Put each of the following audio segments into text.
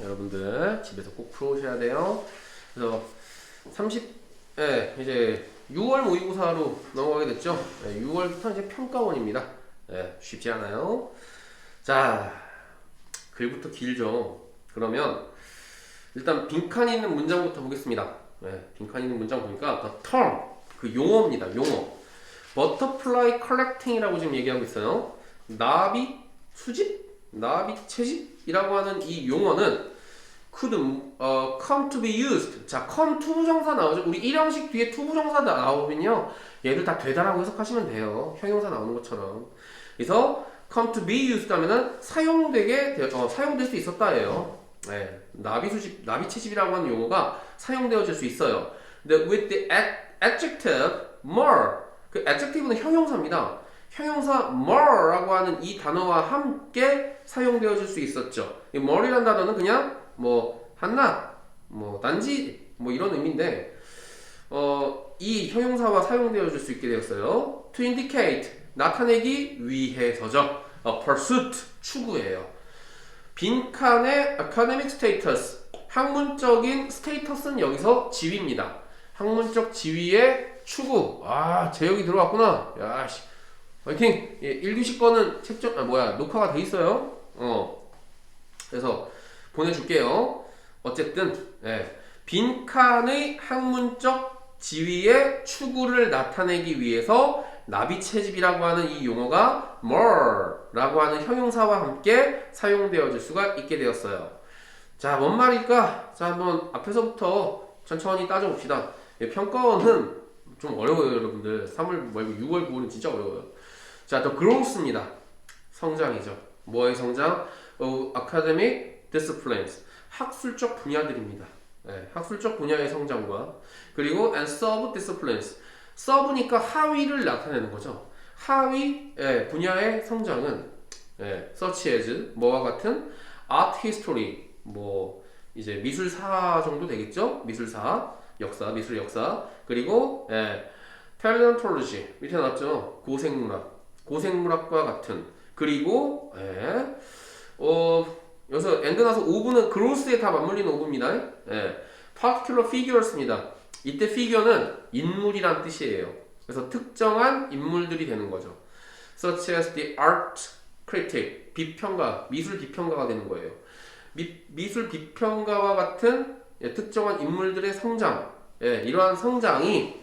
여러분들 집에서 꼭 풀어오셔야 돼요. 그래서 이제 6월 모의고사로 넘어가게 됐죠. 6월부터 이제 평가원입니다. 쉽지 않아요. 자, 글부터 길죠. 그러면 일단 빈칸이 있는 문장부터 보겠습니다. 빈칸이 있는 문장 보니까 the term, 그 용어입니다. 용어. butterfly collecting이라고 지금 얘기하고 있어요. 나비 수집? 나비 채집이라고 하는 이 용어는 could come to be used. 자, come to 부정사 나오죠. 우리 1형식 뒤에 to 부정사 나오면요, 얘들 다 되다라고 해석하시면 돼요. 형용사 나오는 것처럼. 그래서 come to be used 하면은 사용될 수 있었다예요. 나비 수집, 나비 채집이라고 하는 용어가 사용되어질 수 있어요. 근데 with the adjective more, 그 adjective는 형용사입니다. 형용사 more라고 하는 이 단어와 함께 사용되어질 수 있었죠. 이 more이라는 단어는 그냥 뭐 한낱, 뭐 단지, 뭐 이런 의미인데 이 형용사와 사용되어질 수 있게 되었어요. To indicate, 나타내기 위해서죠. pursuit, 추구예요. 빈칸의 academic status, 학문적인 스테이터스는 여기서 지위입니다. 학문적 지위의 추구. 제역이 들어왔구나. 야씨, 화이팅! 1교시 거는 녹화가 돼 있어요. 그래서 보내줄게요. 어쨌든 빈칸의 학문적 지위의 추구를 나타내기 위해서 나비채집이라고 하는 이 용어가 more라고 하는 형용사와 함께 사용되어질 수가 있게 되었어요. 자, 뭔 말일까? 자, 한번 앞에서부터 천천히 따져봅시다. 평가원은 좀 어려워요, 여러분들. 3월 말고 6월, 9월은 진짜 어려워요. 자, 또 growth입니다. 성장이죠. 뭐의 성장? academic disciplines. 학술적 분야들입니다. 학술적 분야의 성장과, 그리고 and sub disciplines. 서브니까 하위를 나타내는 거죠. 하위 분야의 성장은 such as 뭐와 같은 art history, 뭐 이제 미술사 정도 되겠죠. 미술사, 역사, 미술 역사, 그리고 paleontology 밑에 나왔죠. 고생물학과 같은, 그리고 여기서 end 나서 오브는 growth에 다 맞물리는 오브입니다. particular figures입니다. 이때 figure는 인물이란 뜻이에요. 그래서 특정한 인물들이 되는 거죠. such as the art critic, 비평가, 미술 비평가가 되는 거예요. 미술 비평가와 같은 특정한 인물들의 성장, 이러한 성장이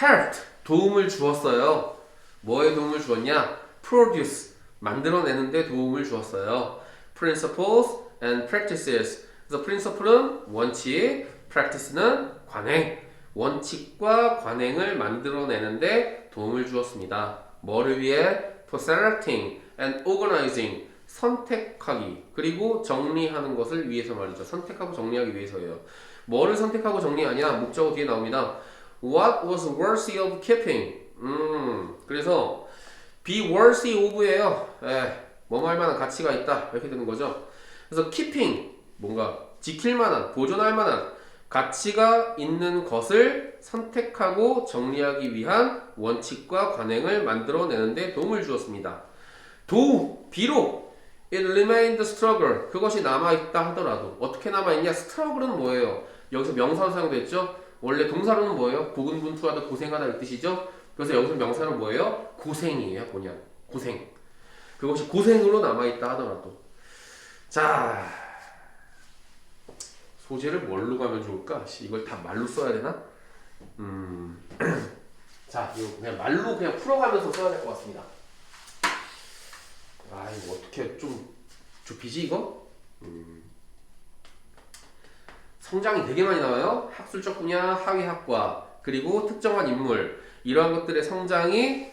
helped, 도움을 주었어요. 뭐에 도움을 주었냐? produce, 만들어내는데 도움을 주었어요. principles and practices. 그래서 principle은 원칙, practice는 관행, 원칙과 관행을 만들어내는데 도움을 주었습니다. 뭐를 위해? for selecting and organizing, 선택하기, 그리고 정리하는 것을 위해서 말이죠. 선택하고 정리하기 위해서예요. 뭐를 선택하고 정리하냐? 목적어 뒤에 나옵니다. What was worthy of keeping? 그래서 be worthy of예요. 뭐 할 만한 가치가 있다, 이렇게 되는 거죠. 그래서 keeping, 뭔가 지킬 만한, 보존할 만한 가치가 있는 것을 선택하고 정리하기 위한 원칙과 관행을 만들어내는데 도움을 주었습니다. 비록 it remained struggle, 그것이 남아있다 하더라도, 어떻게 남아있냐? struggle은 뭐예요? 여기서 명사로 사용됐죠? 원래 동사로는 뭐예요? 고군분투하다, 고생하다 이 뜻이죠? 그래서 여기서 명사로 뭐예요? 고생이에요. 그냥 고생. 그것이 고생으로 남아있다 하더라도. 자, 소재를 뭘로 가면 좋을까? 이걸 다 말로 써야 되나? 자, 이거 그냥 말로 그냥 풀어가면서 써야 될 것 같습니다. 이거 어떻게 좀 좁히지 이거? 성장이 되게 많이 나와요. 학술적 분야, 하위학과, 그리고 특정한 인물, 이러한 것들의 성장이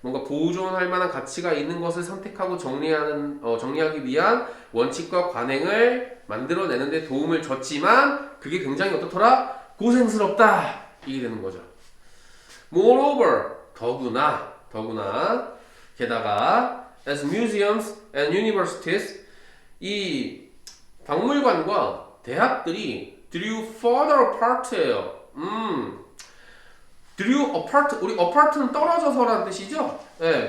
뭔가 보존할 만한 가치가 있는 것을 선택하고 정리하기 위한 원칙과 관행을 만들어내는 데 도움을 줬지만 그게 굉장히 어떻더라? 고생스럽다, 이게 되는 거죠. Moreover, 더구나 게다가 as museums and universities, 이 박물관과 대학들이 drew further apart예요. drew apart, 우리 apart는 떨어져서라는 뜻이죠?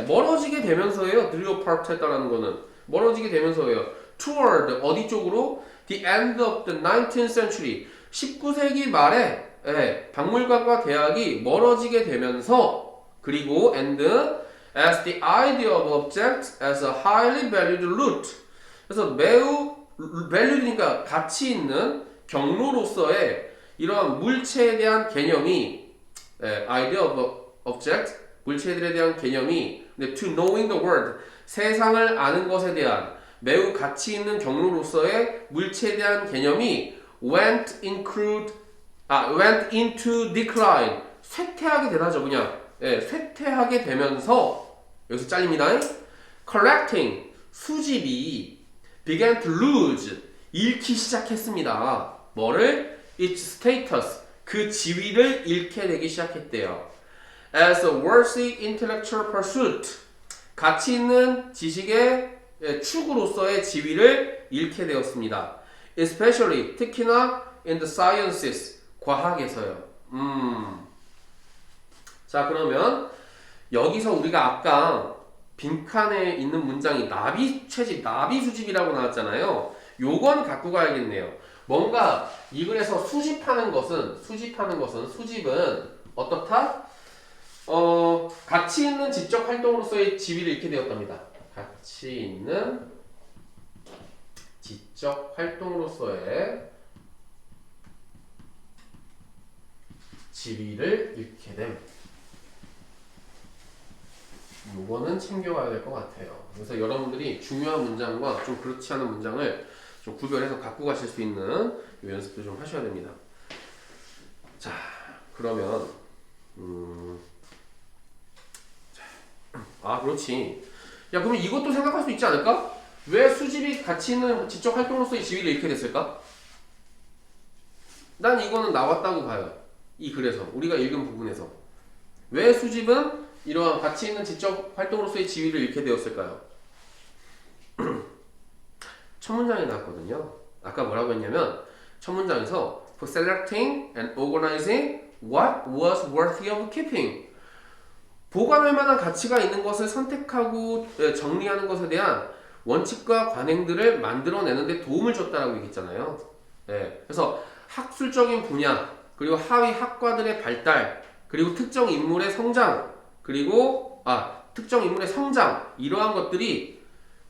멀어지게 되면서예요. drew apart 했다라는 거는 멀어지게 되면서예요. toward 어디 쪽으로? The end of the 19th century 19세기 말에 박물관과 대학이 멀어지게 되면서 그리고 and as the idea of object as a highly valued root 그래서 매우 valued니까 가치 있는 경로로서의 이러한 물체에 대한 개념이 idea of object 물체들에 대한 개념이 to knowing the world 세상을 아는 것에 대한 매우 가치 있는 경로로서의 물체에 대한 개념이 went into decline 쇠퇴하게 되다죠 그냥 쇠퇴하게 되면서 여기서 잘립니다. collecting 수집이 began to lose 잃기 시작했습니다. 뭐를? its status 그 지위를 잃게 되기 시작했대요. as a worthy intellectual pursuit 가치 있는 지식의 추구로서의 지위를 잃게 되었습니다. especially 특히나 in the sciences 과학에서요. 자 그러면 여기서 우리가 아까 빈칸에 있는 문장이 나비 채집, 나비 수집이라고 나왔잖아요. 요건 갖고 가야겠네요. 뭔가 이 글에서 수집은 어떻다? 가치 있는 지적 활동으로서의 지위를 잃게 되었답니다. 가치 있는 지적 활동으로서의 지위를 잃게 됨. 요거는 챙겨가야 될 것 같아요. 그래서 여러분들이 중요한 문장과 좀 그렇지 않은 문장을 좀 구별해서 갖고 가실 수 있는 요 연습도 좀 하셔야 됩니다. 자, 그러면 그렇지. 야, 그럼 이것도 생각할 수 있지 않을까? 왜 수집이 가치 있는 지적 활동으로서의 지위를 잃게 됐을까? 난 이거는 나왔다고 봐요. 이 글에서 우리가 읽은 부분에서 왜 수집은 이러한 가치 있는 지적 활동으로서의 지위를 잃게 되었을까요? 첫 문장에 나왔거든요. 아까 뭐라고 했냐면 첫 문장에서 for selecting and organizing what was worthy of keeping 보관할 만한 가치가 있는 것을 선택하고 정리하는 것에 대한 원칙과 관행들을 만들어내는 데 도움을 줬다라고 얘기했잖아요. 그래서 학술적인 분야 그리고 하위 학과들의 발달 그리고 특정 인물의 성장 이러한 것들이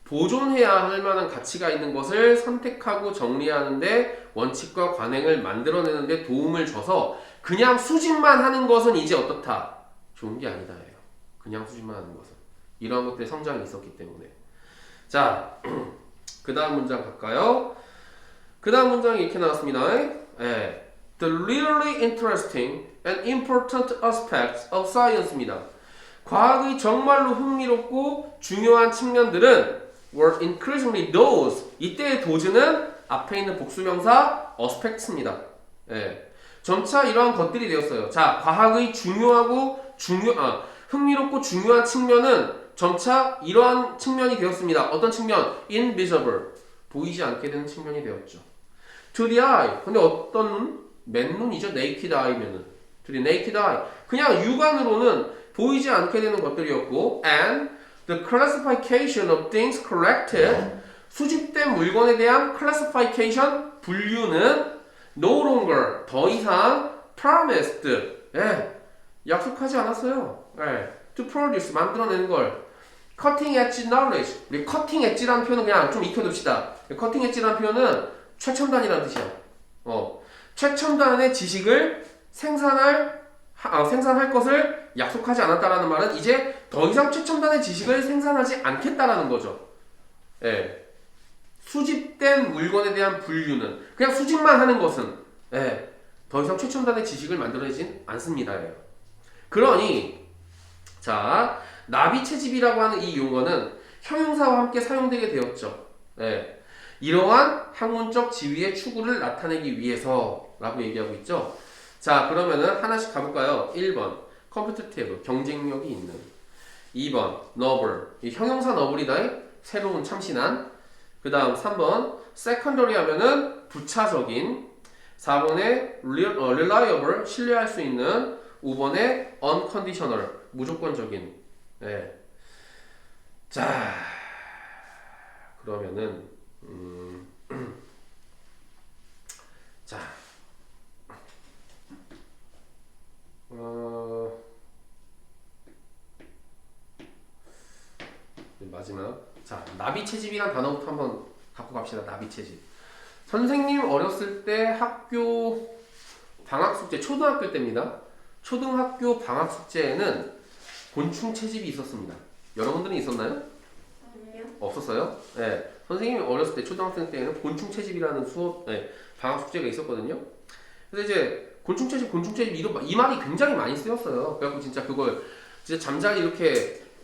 보존해야 할 만한 가치가 있는 것을 선택하고 정리하는데 원칙과 관행을 만들어내는데 도움을 줘서 그냥 수집만 하는 것은 이제 어떻다? 좋은 게 아니다 예요. 그냥 수집만 하는 것은 이러한 것들의 성장이 있었기 때문에 자, 그 다음 문장 갈까요? 그 다음 문장이 이렇게 나왔습니다. The really interesting and important aspects of science입니다. 과학의 정말로 흥미롭고 중요한 측면들은 were increasingly those 이때의 those는 앞에 있는 복수명사 aspects입니다. 점차 이러한 것들이 되었어요. 자, 과학의 흥미롭고 중요한 측면은 점차 이러한 측면이 되었습니다. 어떤 측면? invisible 보이지 않게 되는 측면이 되었죠. to the eye 근데 어떤 눈? 맨눈이죠. naked eye면은 to the naked eye 그냥 육안으로는 보이지 않게 되는 것들이었고 and the classification of things collected 수집된 물건에 대한 classification 분류는 no longer 더 이상 promised 약속하지 않았어요. to produce 만들어내는 걸 cutting edge knowledge 우리 cutting edge라는 표현은 그냥 좀 익혀둡시다. cutting edge라는 표현은 최첨단이라는 뜻이야. 최첨단의 지식을 생산할 것을 약속하지 않았다라는 말은 이제 더 이상 최첨단의 지식을 생산하지 않겠다라는 거죠. 수집된 물건에 대한 분류는 그냥 수집만 하는 것은 더 이상 최첨단의 지식을 만들어내진 않습니다. 그러니 자 나비 채집이라고 하는 이 용어는 형용사와 함께 사용되게 되었죠. 이러한 학문적 지위의 추구를 나타내기 위해서라고 얘기하고 있죠. 자 그러면은 하나씩 가볼까요? 1번 competitive 경쟁력이 있는 2번 noble 이 형용사 noble이다 새로운 참신한 그 다음 3번 secondary 하면은 부차적인 4번에 reliable 신뢰할 수 있는 5번에 unconditional 무조건적인 자 그러면은 자, 마지막. 자, 나비채집이란 단어부터 한번 갖고 갑시다. 나비채집. 선생님 어렸을 때 학교 방학숙제, 초등학교 때입니다. 초등학교 방학숙제에는 곤충 채집이 있었습니다. 여러분들은 있었나요? 아니요. 없었어요? 네. 선생님이 어렸을 때 초등학생 때에는 곤충 채집이라는 수업, 네, 방학 숙제가 있었거든요. 그래서 이제 곤충 채집 이 말이 굉장히 많이 쓰였어요. 그래갖고 진짜 그걸 진짜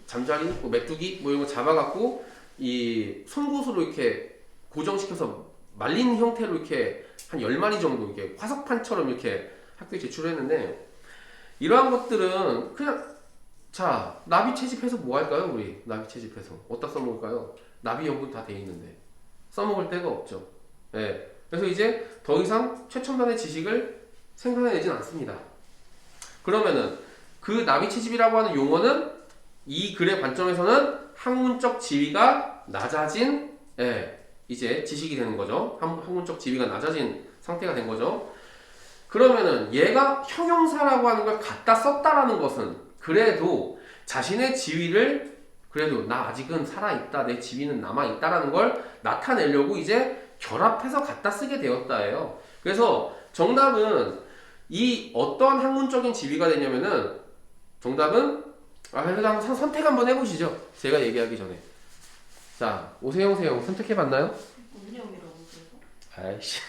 잠자리, 뭐 메뚜기 뭐 이런 거 잡아갖고 이 송곳으로 이렇게 고정시켜서 말린 형태로 이렇게 한 10마리 정도 이렇게 화석판처럼 이렇게 학교에 제출했는데, 이러한 것들은 그냥, 자, 나비 채집해서 뭐 할까요? 우리 나비 채집해서 어디다 써먹을까요? 나비 연분 다 돼 있는데 써먹을 데가 없죠. 예. 그래서 이제 더 이상 최첨단의 지식을 생산해내진 않습니다. 그러면은 그 나비 채집이라고 하는 용어는 이 글의 관점에서는 학문적 지위가 낮아진, 예, 이제 지식이 되는 거죠. 학문적 지위가 낮아진 상태가 된 거죠. 그러면은 얘가 형용사라고 하는 걸 갖다 썼다라는 것은 그래도 자신의 지위를, 그래도 나 아직은 살아있다, 내 지위는 남아있다라는 걸 나타내려고 이제 결합해서 갖다 쓰게 되었다예요. 그래서 정답은 이 어떠한 학문적인 지위가 되냐면은, 정답은, 그래도 한번 선택 한번 해보시죠. 제가 얘기하기 전에. 자, 오세영 선택해봤나요? 운영이라고 그래서? 아이씨.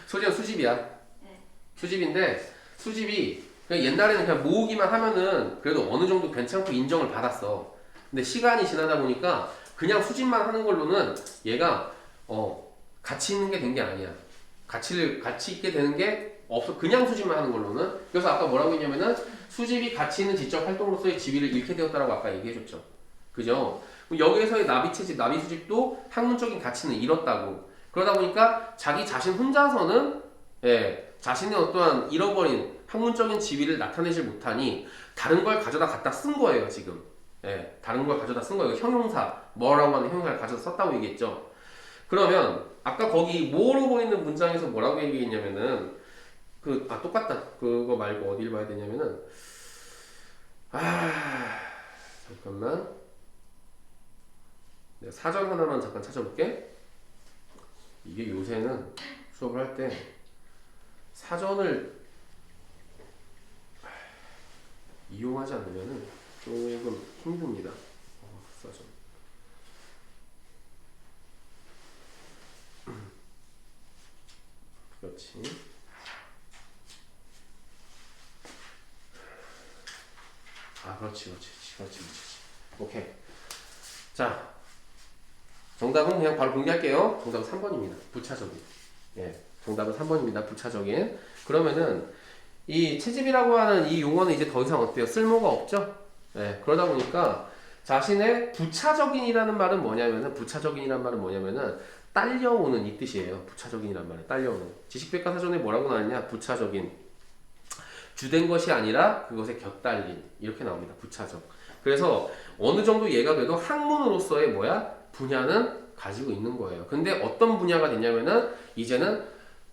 소지는 수집이야. 네. 수집인데, 수집이 그냥 옛날에는 그냥 모으기만 하면은 그래도 어느 정도 괜찮고 인정을 받았어. 근데 시간이 지나다 보니까 그냥 수집만 하는 걸로는 얘가 가치 있는 게 된 게 아니야. 가치 있게 되는 게 없어. 그냥 수집만 하는 걸로는. 그래서 아까 뭐라고 했냐면은 수집이 가치 있는 지적 활동으로서의 지위를 잃게 되었다라고 아까 얘기해줬죠. 그죠? 여기에서의 나비채집, 나비수집도 학문적인 가치는 잃었다고. 그러다 보니까 자기 자신 혼자서는, 예, 자신의 어떠한 잃어버린 학문적인 지위를 나타내질 못하니 다른 걸 가져다 갖다 쓴 거예요, 지금. 예, 다른 걸 가져다 쓴 거예요. 형용사, 뭐라고 하는 형용사를 가져다 썼다고 얘기했죠. 그러면 아까 거기 뭐로 보이는 문장에서 뭐라고 얘기했냐면은 똑같다. 그거 말고 어디를 봐야 되냐면은, 잠깐만. 내가 사전 하나만 잠깐 찾아볼게. 이게 요새는 수업을 할 때 사전을 이용하지 않으면 조금 힘듭니다. 사전. 그렇지. 그렇지. 오케이. 자, 정답은 그냥 바로 공개할게요. 정답은 3번입니다. 부차적인. 예, 정답은 3번입니다. 부차적인. 그러면은 이 채집이라고 하는 이 용어는 이제 더 이상 어때요? 쓸모가 없죠? 예, 그러다 보니까 자신의 부차적인이라는 말은 뭐냐면은, 딸려오는 이 뜻이에요. 부차적인이란 말은 딸려오는. 지식백과사전에 뭐라고 나왔냐? 부차적인. 주된 것이 아니라 그것에 곁달린. 이렇게 나옵니다. 부차적. 그래서 어느 정도 얘가 그래도 학문으로서의 분야는 가지고 있는 거예요. 근데 어떤 분야가 됐냐면은 이제는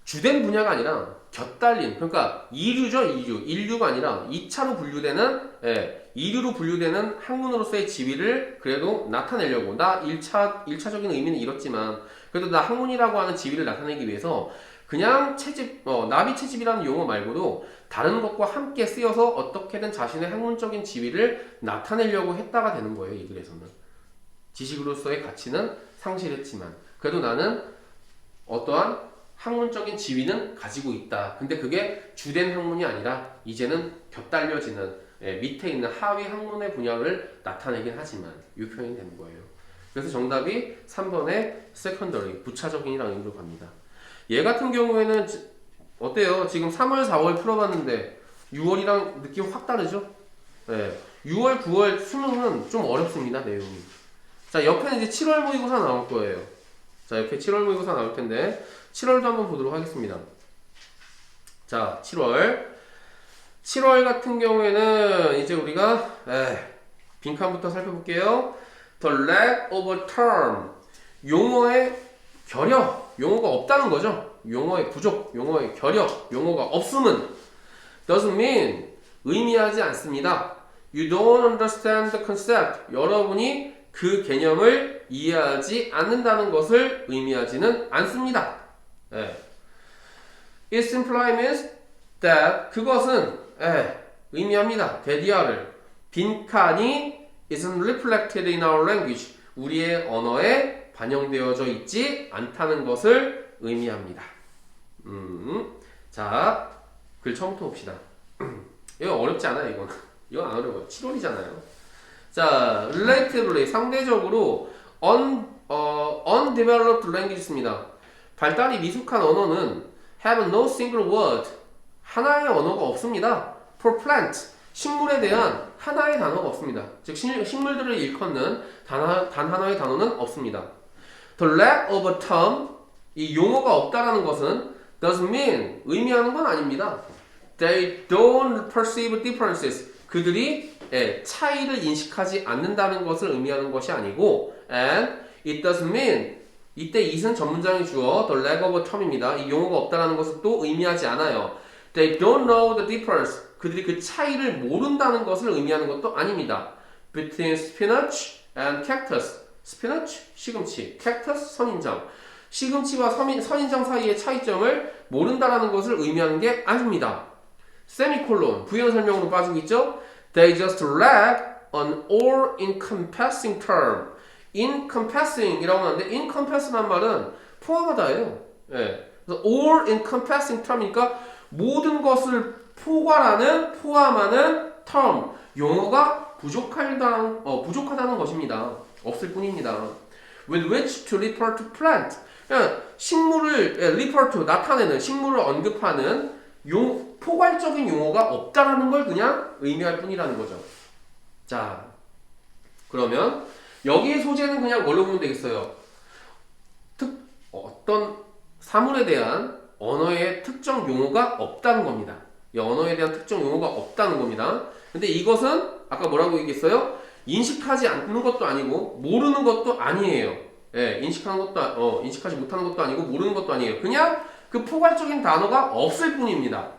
주된 분야가 아니라 곁달린, 그러니까 이류죠. 인류가 아니라 2차로 분류되는, 예, 2류로 분류되는 학문으로서의 지위를 그래도 나타내려고, 나 1차적인 의미는 이렇지만 그래도 나 학문이라고 하는 지위를 나타내기 위해서 그냥 나비 채집이라는 용어 말고도 다른 것과 함께 쓰여서 어떻게든 자신의 학문적인 지위를 나타내려고 했다가 되는 거예요. 이 글에서는. 지식으로서의 가치는 상실했지만 그래도 나는 어떠한 학문적인 지위는 가지고 있다. 근데 그게 주된 학문이 아니라 이제는 곁달려지는, 밑에 있는 하위 학문의 분야를 나타내긴 하지만 이 표현이 되는 거예요. 그래서 정답이 3번의 secondary, 부차적인이라는 의미로 갑니다. 얘 같은 경우에는 어때요? 지금 3월, 4월 풀어봤는데 6월이랑 느낌 확 다르죠? 6월, 9월 수능은 좀 어렵습니다. 내용이. 자, 옆에는 이제 7월 모의고사 나올 거예요. 자, 옆에 7월 모의고사 나올 텐데 7월도 한번 보도록 하겠습니다. 자, 7월 같은 경우에는 이제 우리가 빈칸부터 살펴볼게요. the lack of a term. 용어의 결여, 용어가 없다는 거죠. 용어의 부족, 용어의 결여, 용어가 없음은 doesn't mean 의미하지 않습니다. You don't understand the concept. 여러분이 그 개념을 이해하지 않는다는 것을 의미하지는 않습니다. 예. It simply means that 그것은 의미합니다. 대디어를 빈칸이 isn't reflected in our language. 우리의 언어에 반영되어져 있지 않다는 것을 의미합니다. 자, 글 처음부터 봅시다. 이거 어렵지 않아요, 이건. 이건 안 어려워요. 7월이잖아요. 자, relatively, 상대적으로 undeveloped language입니다. 발달이 미숙한 언어는 have no single word, 하나의 언어가 없습니다. for plant, 식물에 대한 하나의 단어가 없습니다. 즉, 식물들을 일컫는 단 하나의 단어는 없습니다. The lack of a term, 이 용어가 없다라는 것은 doesn't mean, 의미하는 건 아닙니다. They don't perceive differences, 그들이 차이를 인식하지 않는다는 것을 의미하는 것이 아니고 and it doesn't mean, 이때 it은 전문장의 주어 the lack of a term입니다. 이 용어가 없다는 것을 또 의미하지 않아요. They don't know the difference, 그들이 그 차이를 모른다는 것을 의미하는 것도 아닙니다. Between spinach and cactus, spinach, 시금치, cactus, 선인장. 시금치와 선인장 사이의 차이점을 모른다라는 것을 의미하는 게 아닙니다. 세미콜론, 부연 설명으로 빠지고 있죠? They just lack an all-encompassing term. encompassing 이라고 하는데 encompass란 말은 포함하다예요. 예. 그래서 all-encompassing term이니까 모든 것을 포함하는 term, 용어가 부족하다는 것입니다. 없을 뿐입니다. With which to refer to plant. 그냥 식물을 refer to, 나타내는, 식물을 언급하는 포괄적인 용어가 없다라는 걸 그냥 의미할 뿐이라는 거죠. 자, 그러면 여기의 소재는 그냥 뭘로 보면 되겠어요? 어떤 사물에 대한 언어의 특정 용어가 없다는 겁니다. 이 언어에 대한 특정 용어가 없다는 겁니다. 근데 이것은 아까 뭐라고 얘기했어요? 인식하지 않는 것도 아니고 모르는 것도 아니에요. 예, 인식하지 못하는 것도 아니고 모르는 것도 아니에요. 그냥 그 포괄적인 단어가 없을 뿐입니다.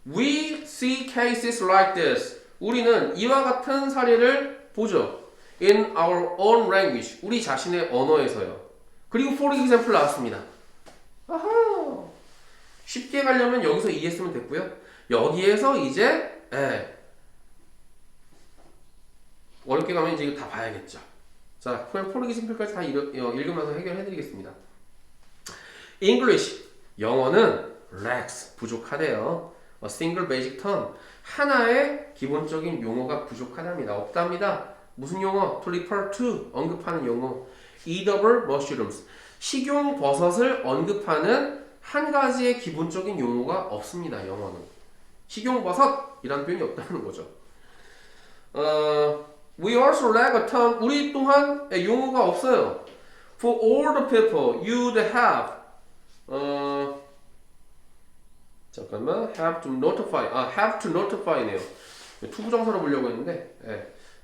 We see cases like this. 우리는 이와 같은 사례를 보죠. In our own language. 우리 자신의 언어에서요. 그리고 for example 나왔습니다. 아하. 쉽게 가려면 여기서 이해했으면 됐고요. 여기에서 이제 어렵게 가면 이제 이거 다 봐야겠죠. 자, 그럼 for example까지 다 읽으면서 해결해드리겠습니다. English. 영어는 lacks. 부족하대요. A single basic term. 하나의 기본적인 용어가 부족하답니다. 없답니다. 무슨 용어? To refer to. 언급하는 용어. edible mushrooms. 식용 버섯을 언급하는 한 가지의 기본적인 용어가 없습니다. 영어는. 식용 버섯이라는 표현이 없다는 거죠. We also lack a term. 우리 또한 용어가 없어요. For all the people you'd have. 잠깐만. have to notify. have to notify네요. 투부정사로 보려고 했는데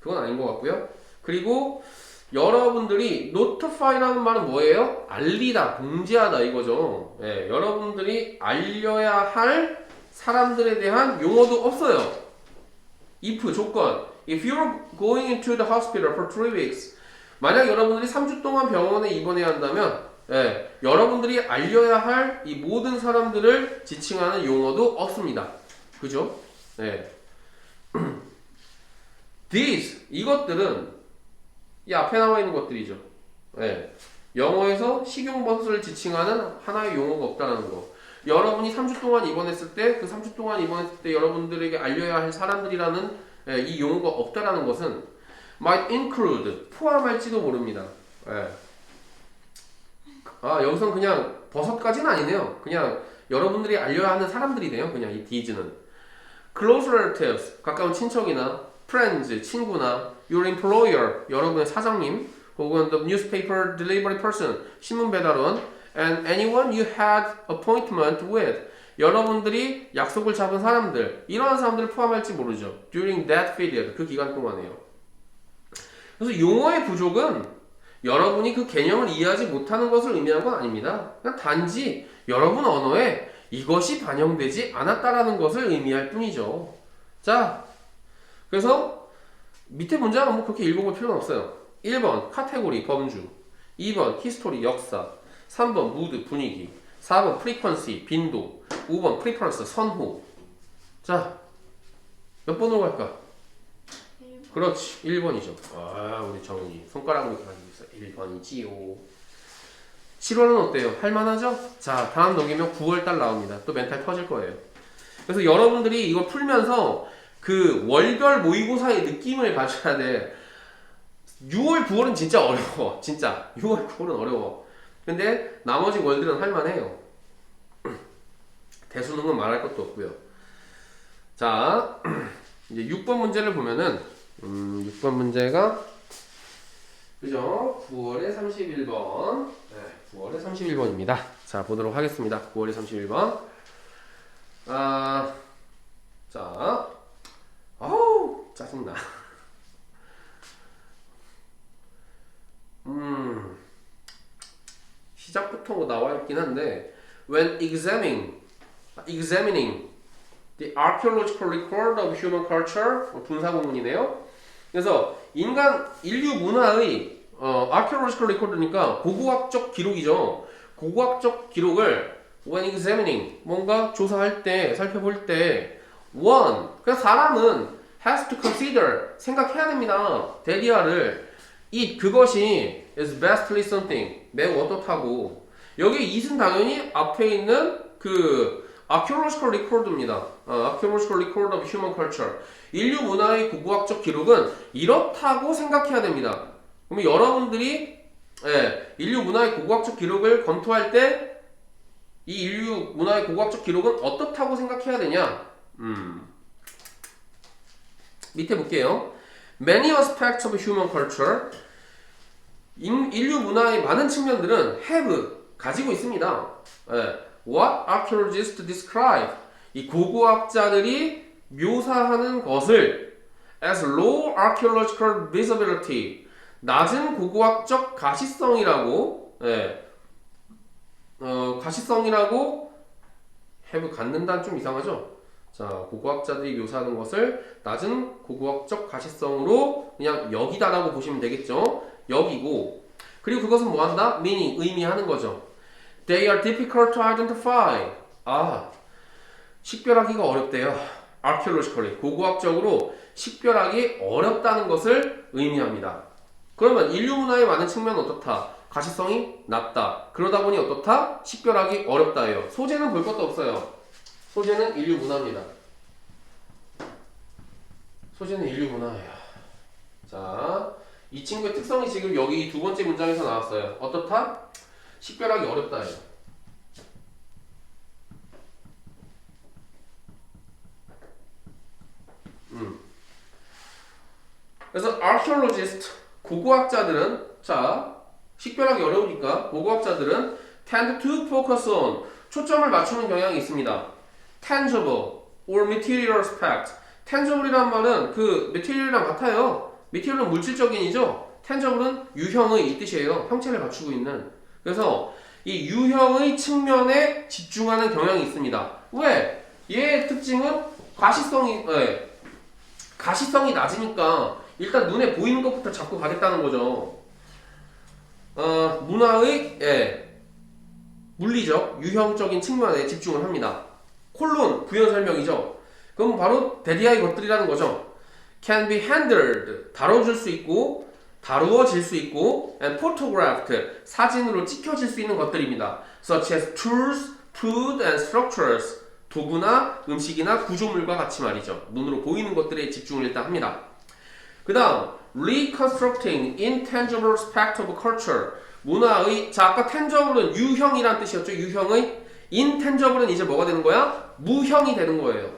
그건 아닌 것 같고요. 그리고 여러분들이 notify라는 말은 뭐예요? 알리다, 공지하다 이거죠. 여러분들이 알려야 할 사람들에 대한 용어도 없어요. if 조건. If you're going into the hospital for 3 weeks. 만약 여러분들이 3주 동안 병원에 입원해야 한다면 여러분들이 알려야 할 이 모든 사람들을 지칭하는 용어도 없습니다. 그죠? These, 이것들은 이 앞에 나와 있는 것들이죠. 영어에서 식용버섯을 지칭하는 하나의 용어가 없다는 거. 여러분이 3주 동안 입원했을 때, 그 3주 동안 입원했을 때 여러분들에게 알려야 할 사람들이라는 이 용어가 없다라는 것은 might include, 포함할지도 모릅니다. 여기선 그냥 버섯까지는 아니네요. 그냥 여러분들이 알려야 하는 사람들이네요. 그냥 이 these는. close relatives, 가까운 친척이나 friends, 친구나 your employer, 여러분의 사장님, 혹은 the newspaper delivery person, 신문 배달원, and anyone you had appointment with, 여러분들이 약속을 잡은 사람들, 이러한 사람들을 포함할지 모르죠. during that period, 그 기간 동안에요. 그래서 용어의 부족은 여러분이 그 개념을 이해하지 못하는 것을 의미하는 건 아닙니다. 그냥 단지 여러분 언어에 이것이 반영되지 않았다라는 것을 의미할 뿐이죠. 자, 그래서 밑에 문장은 뭐 그렇게 읽어볼 필요는 없어요. 1번 카테고리 범주, 2번 히스토리 역사, 3번 무드 분위기, 4번 프리퀀시 빈도, 5번 프리퍼런스 선호. 자, 몇 번으로 갈까? 1번. 그렇지, 1번이죠. 아, 우리 정은이 손가락으로 가지고 있어. 1번이지요. 7월은 어때요? 할만하죠? 자, 다음 넘기면 9월달 나옵니다. 또 멘탈 터질 거예요. 그래서 여러분들이 이걸 풀면서 그 월별 모의고사의 느낌을 가져야 돼. 6월, 9월은 진짜 어려워. 진짜. 6월, 9월은 어려워. 근데 나머지 월들은 할만해요. 대수능은 말할 것도 없고요. 자, 이제 6번 문제를 보면은 6번 문제가 그죠? 9월에 31번. 네, 9월에 31번입니다. 자, 보도록 하겠습니다. 9월에 31번. 아, 자, 아우 짜증나. 시작부터 뭐 나와 있긴 한데 when examining the archaeological record of human culture 분사 구문이네요. 그래서 인류 문화의 archaeological record니까 고고학적 기록이죠. 고고학적 기록을 when examining 뭔가 조사할 때 살펴볼 때 one 그러니까 사람은 has to consider 생각해야 됩니다. 데디아를 it 그것이 is bestly something 매우 어떻다고 여기 it은 당연히 앞에 있는 그 archaeological record입니다. archaeological record of human culture 인류 문화의 고고학적 기록은 이렇다고 생각해야 됩니다. 그러면 여러분들이 인류 문화의 고고학적 기록을 검토할 때 이 인류 문화의 고고학적 기록은 어떻다고 생각해야 되냐? 밑에 볼게요. Many aspects of human culture 인류 문화의 많은 측면들은 have 가지고 있습니다. What archaeologists describe 이 고고학자들이 묘사하는 것을 as low archaeological visibility 낮은 고고학적 가시성이라고 가시성이라고 have 갖는다는 좀 이상하죠? 자, 고고학자들이 묘사하는 것을 낮은 고고학적 가시성으로 그냥 여기다라고 보시면 되겠죠? 여기고 그리고 그것은 뭐한다? meaning, 의미하는 거죠. They are difficult to identify. 식별하기가 어렵대요. archaeologically, 고고학적으로 식별하기 어렵다는 것을 의미합니다. 그러면 인류 문화의 많은 측면은 어떻다? 가시성이 낮다. 그러다 보니 어떻다? 식별하기 어렵다예요. 소재는 볼 것도 없어요. 소재는 인류 문화입니다. 소재는 인류 문화예요. 자, 이 친구의 특성이 지금 여기 두 번째 문장에서 나왔어요. 어떻다? 식별하기 어렵다예요. 그래서 archaeologist 고고학자들은 자 식별하기 어려우니까 고고학자들은 tend to focus on 초점을 맞추는 경향이 있습니다. tangible or material aspect. tangible이란 말은 그 material이랑 같아요. material은 물질적인이죠. tangible은 유형의 이 뜻이에요. 형체를 갖추고 있는. 그래서 이 유형의 측면에 집중하는 경향이 있습니다. 왜? 얘의 특징은 가시성이 낮으니까 일단 눈에 보이는 것부터 잡고 가겠다는 거죠. 문화의 물리적, 유형적인 측면에 집중을 합니다. 콜론, 부연 설명이죠. 그럼 바로 데디아의 것들이라는 거죠. Can be handled, 다뤄질 수 있고, 다루어질 수 있고, and photographed, 사진으로 찍혀질 수 있는 것들입니다. Such as tools, food, and structures, 도구나 음식이나 구조물과 같이 말이죠. 눈으로 보이는 것들에 집중을 일단 합니다. 그 다음 reconstructing intangible aspect of culture 문화의 자 아까 tangible은 유형이란 뜻이었죠. 유형의 intangible은 이제 뭐가 되는 거야? 무형이 되는 거예요.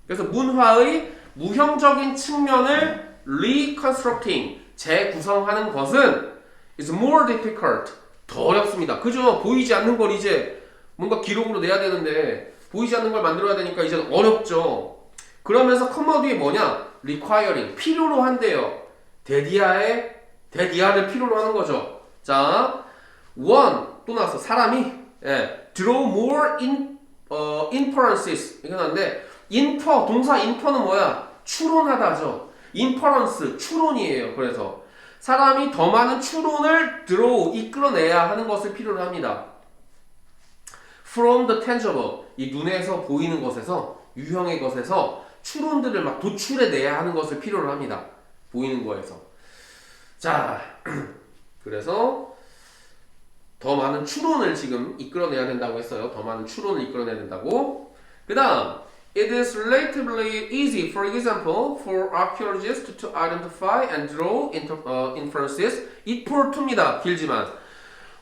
그래서 문화의 무형적인 측면을 reconstructing 재구성하는 것은 is more difficult 더 어렵습니다. 그죠? 보이지 않는 걸 이제 뭔가 기록으로 내야 되는데 보이지 않는 걸 만들어야 되니까 이제 어렵죠. 그러면서 컴마 뒤에 뭐냐? requiring 필요로 한대요. 데디아의 대디아를 필요로 하는 거죠. 자, one 또 나왔어. 사람이 draw more inferences 이건 한데 infer 동사 infer는 뭐야? 추론하다죠. inference 추론이에요. 그래서 사람이 더 많은 추론을 draw 이끌어내야 하는 것을 필요로 합니다. From the tangible 이 눈에서 보이는 것에서 유형의 것에서 추론들을 막 도출해내야 하는 것을 필요로 합니다. 보이는 거에서. 자, 그래서 더 많은 추론을 지금 이끌어내야 된다고 했어요. 더 많은 추론을 이끌어내야 된다고. 그 다음 It is relatively easy, for example, for archaeologists to identify and draw inferences. equal to입니다. 길지만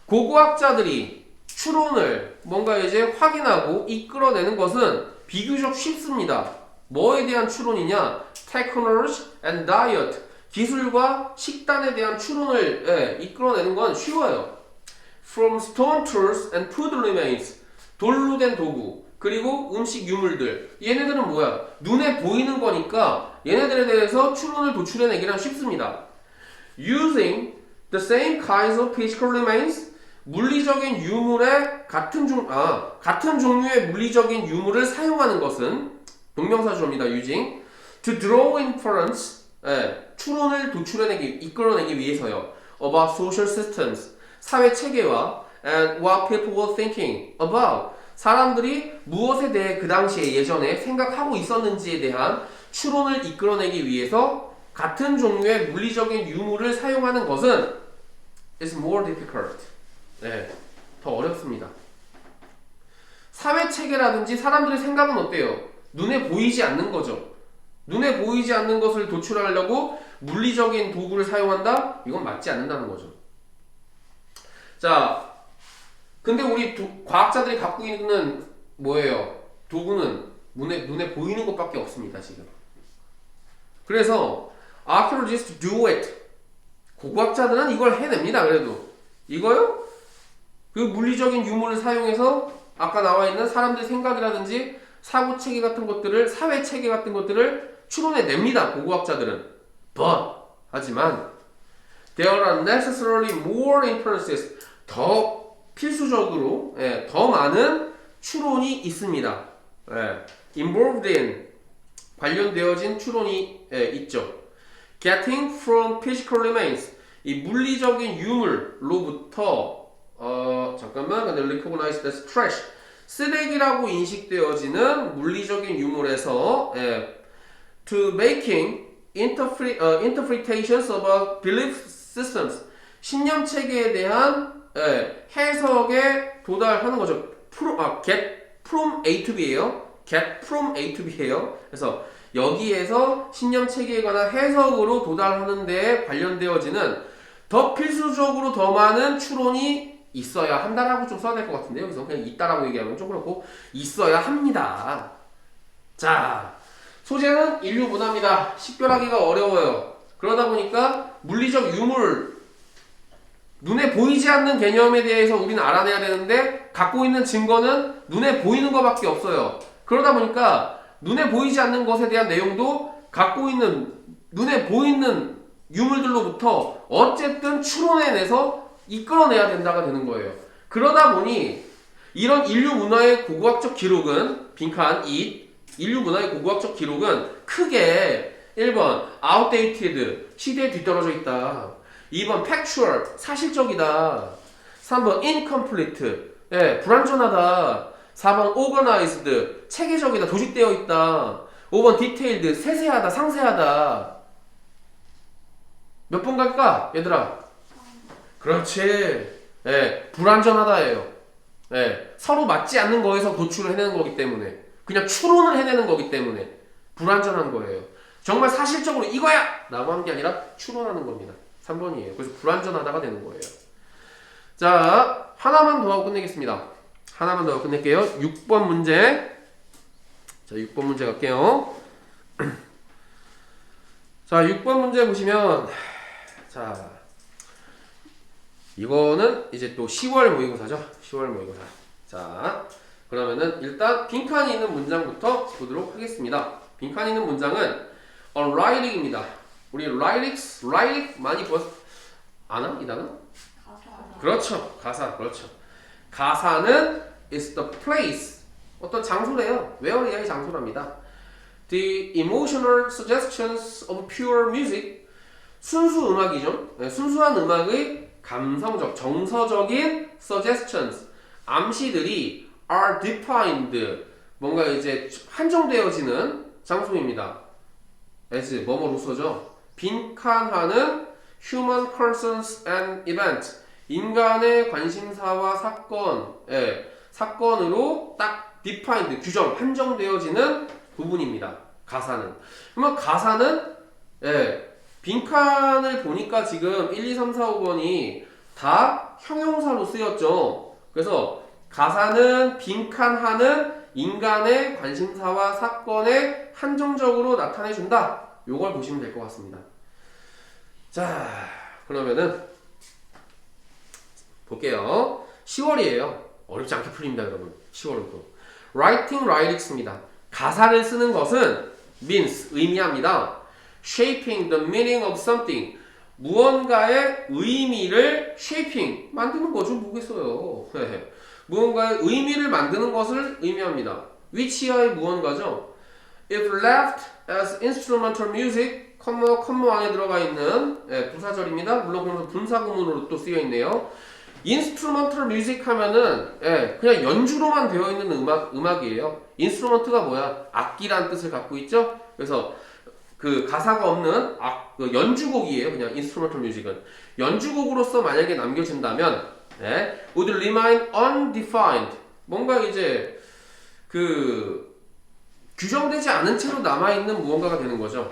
고고학자들이 추론을 뭔가 이제 확인하고 이끌어내는 것은 비교적 쉽습니다. 뭐에 대한 추론이냐? Technology and diet. 기술과 식단에 대한 추론을 이끌어내는 건 쉬워요. From stone tools and food remains. 돌로 된 도구 그리고 음식 유물들. 얘네들은 뭐야? 눈에 보이는 거니까 얘네들에 대해서 추론을 도출해내기란 쉽습니다. Using the same kinds of physical remains. 물리적인 유물의 같은 종류의 물리적인 유물을 사용하는 것은 동명사주어입니다. using to draw inference 추론을 도출해내기 이끌어내기 위해서요. about social systems 사회 체계와 and what people were thinking about 사람들이 무엇에 대해 그 당시에 예전에 생각하고 있었는지에 대한 추론을 이끌어내기 위해서 같은 종류의 물리적인 유물을 사용하는 것은 is more difficult. 더 어렵습니다. 사회 체계라든지 사람들의 생각은 어때요? 눈에 보이지 않는 거죠. 눈에 보이지 않는 것을 도출하려고 물리적인 도구를 사용한다? 이건 맞지 않는다는 거죠. 자, 근데 우리 과학자들이 갖고 있는 뭐예요? 도구는 눈에 보이는 것밖에 없습니다, 지금. 그래서 archaeologists do it. 고고학자들은 이걸 해냅니다, 그래도. 이거요? 그 물리적인 유물을 사용해서 아까 나와 있는 사람들의 생각이라든지 사고 체계 같은 것들을, 사회 체계 같은 것들을 추론해냅니다, 고고학자들은. But, 하지만, there are necessarily more inferences. 더 필수적으로 더 많은 추론이 있습니다. involved in 관련되어진 추론이 있죠. Getting from physical remains 이 물리적인 유물로부터 잠깐만 근데 recognized as trash 쓰레기라고 인식되어지는 물리적인 유물에서 to making interpretations about belief systems 신념 체계에 대한 해석에 도달하는 거죠. get from A to B예요. get from A to B예요. 그래서 여기에서 신념 체계에 관한 해석으로 도달하는 데에 관련되어지는 더 필수적으로 더 많은 추론이 있어야 한다라고 좀 써야 될 것 같은데요. 그래서 그냥 있다라고 얘기하면 좀 그렇고 있어야 합니다. 자, 소재는 인류 문화입니다. 식별하기가 어려워요. 그러다 보니까 물리적 유물 눈에 보이지 않는 개념에 대해서 우리는 알아내야 되는데 갖고 있는 증거는 눈에 보이는 것밖에 없어요. 그러다 보니까 눈에 보이지 않는 것에 대한 내용도 갖고 있는 눈에 보이는 유물들로부터 어쨌든 추론해내서 이끌어내야 된다가 되는 거예요. 그러다 보니 이런 인류 문화의 고고학적 기록은 빈칸 인류 문화의 고고학적 기록은 크게 1번 outdated 시대에 뒤떨어져 있다. 2번 factual 사실적이다. 3번 incomplete 불완전하다. 4번 organized 체계적이다. 조직되어 있다. 5번 detailed 세세하다. 상세하다. 몇 번 갈까? 얘들아 그렇지. 불완전하다예요. 서로 맞지 않는 거에서 도출을 해내는 거기 때문에 그냥 추론을 해내는 거기 때문에 불완전한 거예요. 정말 사실적으로 이거야! 라고 하는 게 아니라 추론하는 겁니다. 3번이에요. 그래서 불완전하다가 되는 거예요. 자, 하나만 더 하고 끝내겠습니다. 하나만 더 하고 끝낼게요. 6번 문제. 자, 6번 문제 갈게요. 자, 6번 문제 보시면 자, 이거는 이제 또 10월 모의고사죠. 10월 모의고사. 자, 그러면은 일단 빈칸이 있는 문장부터 보도록 하겠습니다. 빈칸이 있는 문장은 writing입니다. 우리 라이릭 많이 아나? 이 단어? 가사. 그렇죠. 가사. 그렇죠. 가사는 is the place. 어떤 장소래요. where이야의 장소랍니다. The emotional suggestions of pure music. 순수 음악이죠. 네, 순수한 음악의 감성적, 정서적인 suggestions. 암시들이 are defined. 뭔가 이제 한정되어지는 장소입니다. as 뭐뭐로서죠. 빈칸하는 human concerns and events. 인간의 관심사와 사건으로 딱 defined, 규정, 한정되어지는 부분입니다. 가사는. 그러면 가사는 빈칸을 보니까 지금 1, 2, 3, 4, 5번이 다 형용사로 쓰였죠. 그래서 가사는 빈칸하는 인간의 관심사와 사건에 한정적으로 나타내준다. 요걸 보시면 될 것 같습니다. 자, 그러면은 볼게요. 10월이에요. 어렵지 않게 풀립니다, 여러분. 10월은 또. Writing lyrics입니다. 가사를 쓰는 것은 means, 의미합니다. Shaping the meaning of something. 무언가의 의미를 shaping, 만드는 거죠. 뭐겠어요. 무언가의 의미를 만드는 것을 의미합니다. which의 무언가죠. If left as instrumental music, 컴마 안에 들어가 있는 부사절입니다. 물론 그러면서 분사구문으로 또 쓰여 있네요. 인스트루먼털 뮤직 하면은 그냥 연주로만 되어 있는 음악이에요. 인스트루먼트가 뭐야? 악기란 뜻을 갖고 있죠. 그래서 그 가사가 없는 그 연주곡이에요. 그냥 인스트루먼털 뮤직은 연주곡으로서 만약에 남겨진다면 would remain undefined. 뭔가 이제 그 규정되지 않은 채로 남아있는 무언가가 되는 거죠.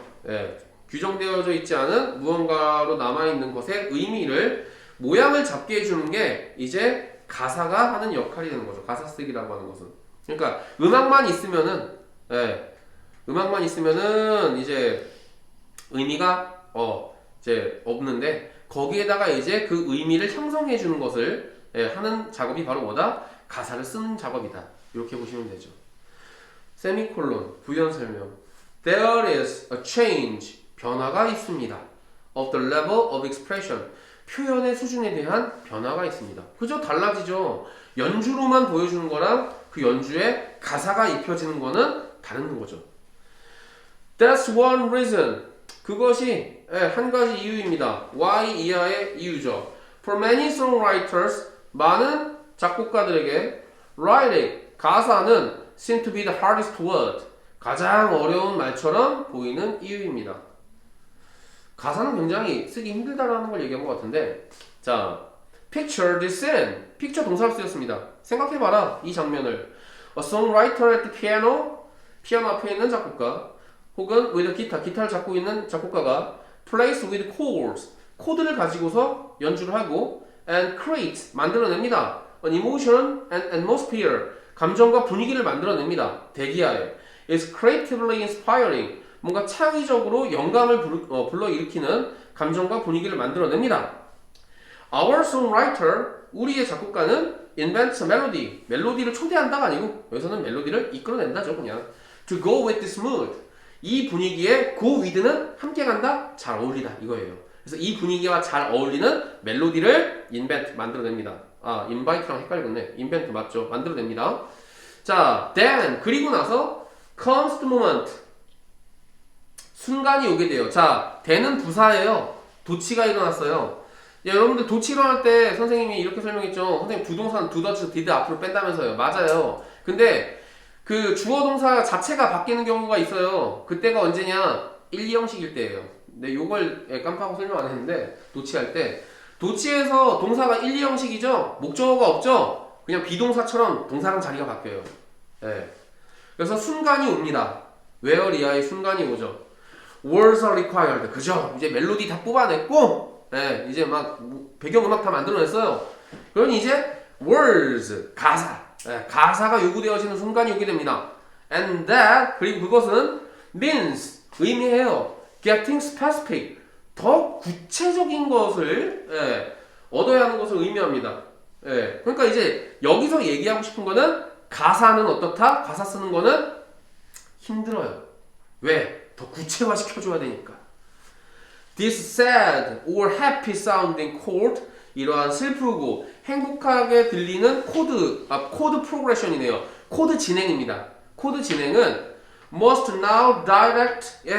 규정되어져 있지 않은 무언가로 남아있는 것의 의미를 모양을 잡게 해주는 게 이제 가사가 하는 역할이 되는 거죠. 가사 쓰기라고 하는 것은. 그러니까 음악만 있으면은 이제 의미가 이제 없는데 거기에다가 이제 그 의미를 형성해 주는 것을 하는 작업이 바로 뭐다? 가사를 쓰는 작업이다. 이렇게 보시면 되죠. 세미콜론, 부연 설명. There is a change. 변화가 있습니다. Of the level of expression. 표현의 수준에 대한 변화가 있습니다. 그죠? 달라지죠. 연주로만 보여주는 거랑 그 연주에 가사가 입혀지는 거는 다른 거죠. That's one reason. 그것이 한 가지 이유입니다. Why 이하의 이유죠. For many songwriters, 많은 작곡가들에게 writing, 가사는 seem to be the hardest word. 가장 어려운 말처럼 보이는 이유입니다. 가사는 굉장히 쓰기 힘들다라는 걸 얘기한 것 같은데, 자, picture this scene. picture 동사로 쓰였습니다. 생각해봐라, 이 장면을. A songwriter at the piano, 피아노 앞에 있는 작곡가, 혹은 with a guitar, 기타를 잡고 있는 작곡가가 plays with chords, 코드를 가지고서 연주를 하고 and create, 만들어냅니다. An emotion and atmosphere, 감정과 분위기를 만들어냅니다. 대기하에. is creatively inspiring, 뭔가 창의적으로 영감을 불러일으키는 감정과 분위기를 만들어냅니다. Our songwriter, 우리의 작곡가는 invents a melody, 멜로디를 초대한다가 아니고 여기서는 멜로디를 이끌어낸다죠. 그냥 to go with this mood, 이 분위기에 go with는 함께 간다, 잘 어울리다 이거예요. 그래서 이 분위기와 잘 어울리는 멜로디를 invent, 만들어냅니다. 아, invite랑 헷갈렸네. invent 맞죠? 만들어냅니다. 자, then, 그리고 나서 comes the moment, 순간이 오게 돼요. 자, then은 부사예요. 도치가 일어났어요. 여러분들 도치 일어날 때 선생님이 이렇게 설명했죠. 선생님 부동산 do, does, did 앞으로 뺀다면서요. 맞아요. 근데 그 주어 동사 자체가 바뀌는 경우가 있어요. 그때가 언제냐? 1, 2형식일 때예요. 근데 요걸 깜빡하고 설명 안 했는데 도치할 때 도치에서 동사가 1, 2형식이죠? 목적어가 없죠? 그냥 비동사처럼 동사랑 자리가 바뀌어요. 그래서 순간이 옵니다. where 이하의 순간이 오죠. words are required. 그죠? 이제 멜로디 다 뽑아냈고 이제 막 배경음악 다 만들어냈어요. 그러니 이제 words, 가사가 요구되어지는 순간이 오게 됩니다. And that, 그리고 그것은 means, 의미해요. getting specific, 더 구체적인 것을 얻어야 하는 것을 의미합니다. 그러니까 이제 여기서 얘기하고 싶은 거는 가사는 어떻다? 가사 쓰는 거는 힘들어요. 왜? 더 구체화 시켜줘야 되니까. This sad or happy sounding chord 이러한 슬프고 행복하게 들리는 코드 프로그레션이네요. 코드 진행입니다. 코드 진행은 must now direct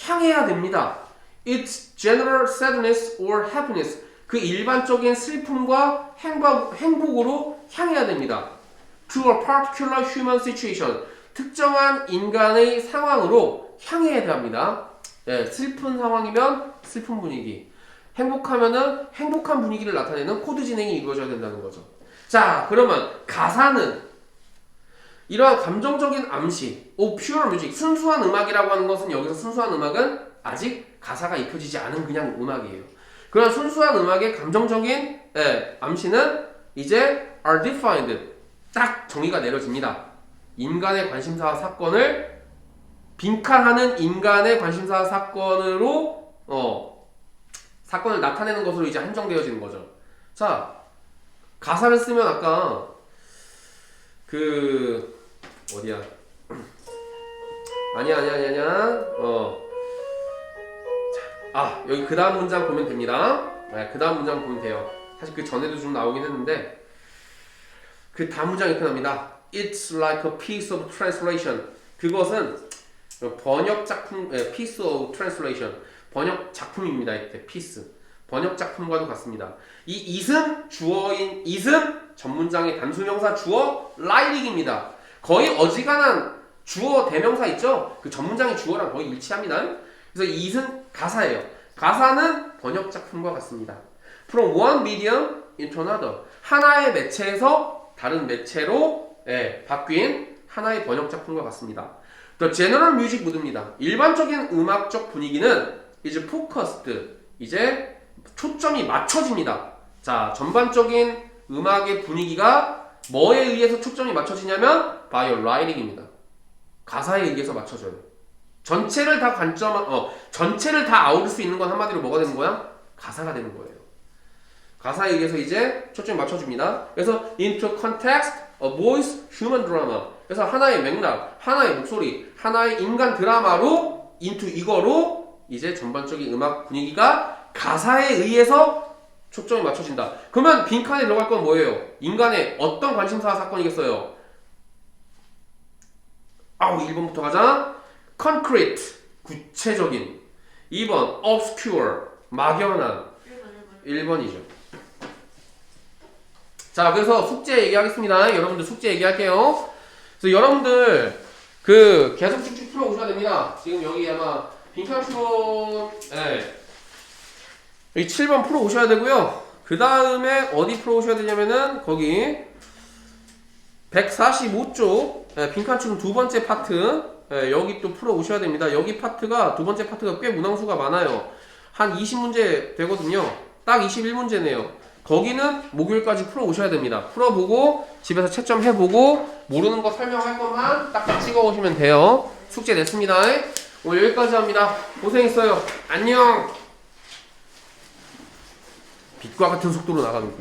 향해야 됩니다. Its general sadness or happiness 그 일반적인 슬픔과 행복으로 향해야 됩니다. To a particular human situation 특정한 인간의 상황으로 향해야 합니다. 슬픈 상황이면 슬픈 분위기, 행복하면은 행복한 분위기를 나타내는 코드 진행이 이루어져야 된다는 거죠. 자, 그러면 가사는 이러한 감정적인 암시, pure music, 순수한 음악이라고 하는 것은 여기서 순수한 음악은 아직 가사가 입혀지지 않은 그냥 음악이에요. 그런 순수한 음악의 감정적인 암시는 이제 are defined, 딱 정의가 내려집니다. 인간의 관심사와 사건을 빈칸하는 인간의 관심사 사건으로 사건을 나타내는 것으로 이제 한정되어지는 거죠. 자, 가사를 쓰면 아까 어디야? 아니야. 여기 그 다음 문장 보면 됩니다. 그 다음 문장 보면 돼요. 사실 그 전에도 좀 나오긴 했는데 그 다음 문장 이렇게 나옵니다. It's like a piece of translation. 그것은 번역 작품, piece of translation. 번역 작품입니다. 이때 piece. 번역 작품과도 같습니다. 이 it은 주어인 it은 전문장의 단수명사 주어 writing입니다. 거의 어지간한 주어 대명사 있죠? 그 전문장의 주어랑 거의 일치합니다. 그래서 it은 가사예요. 가사는 번역 작품과 같습니다. From one medium into another. 하나의 매체에서 다른 매체로 바뀐 하나의 번역 작품과 같습니다. The general music mood입니다. 일반적인 음악적 분위기는 이제 focused, 이제 초점이 맞춰집니다. 자, 전반적인 음악의 분위기가 뭐에 의해서 초점이 맞춰지냐면 by writing입니다. 가사에 의해서 맞춰져요. 전체를 다 아우를 수 있는 건 한마디로 뭐가 되는 거야? 가사가 되는 거예요. 가사에 의해서 이제 초점이 맞춰집니다. 그래서 into context, a voice, human drama. 그래서 하나의 맥락, 하나의 목소리, 하나의 인간 드라마로 into 이거로 이제 전반적인 음악 분위기가 가사에 의해서 초점이 맞춰진다. 그러면 빈칸에 들어갈 건 뭐예요? 인간의 어떤 관심사와 사건이겠어요? 1번부터 가자. concrete, 구체적인. 2번, obscure, 막연한. 1번이죠. 자, 그래서 숙제 얘기하겠습니다. 여러분들 숙제 얘기할게요. 그래서 여러분들 계속 쭉쭉 풀어오셔야 됩니다. 지금 여기 아마 빈칸 추론 여기 7번 풀어오셔야 되고요. 그 다음에 어디 풀어오셔야 되냐면은 거기 145쪽 빈칸 추론 두 번째 파트 여기 또 풀어오셔야 됩니다. 여기 파트가 두 번째 파트가 꽤 문항수가 많아요. 한 20문제 되거든요. 딱 21문제네요. 거기는 목요일까지 풀어오셔야 됩니다. 풀어보고 집에서 채점해보고 모르는 거 설명할 것만 딱 찍어오시면 돼요. 숙제 냈습니다. 오늘 여기까지 합니다. 고생했어요. 안녕. 빛과 같은 속도로 나가는 거.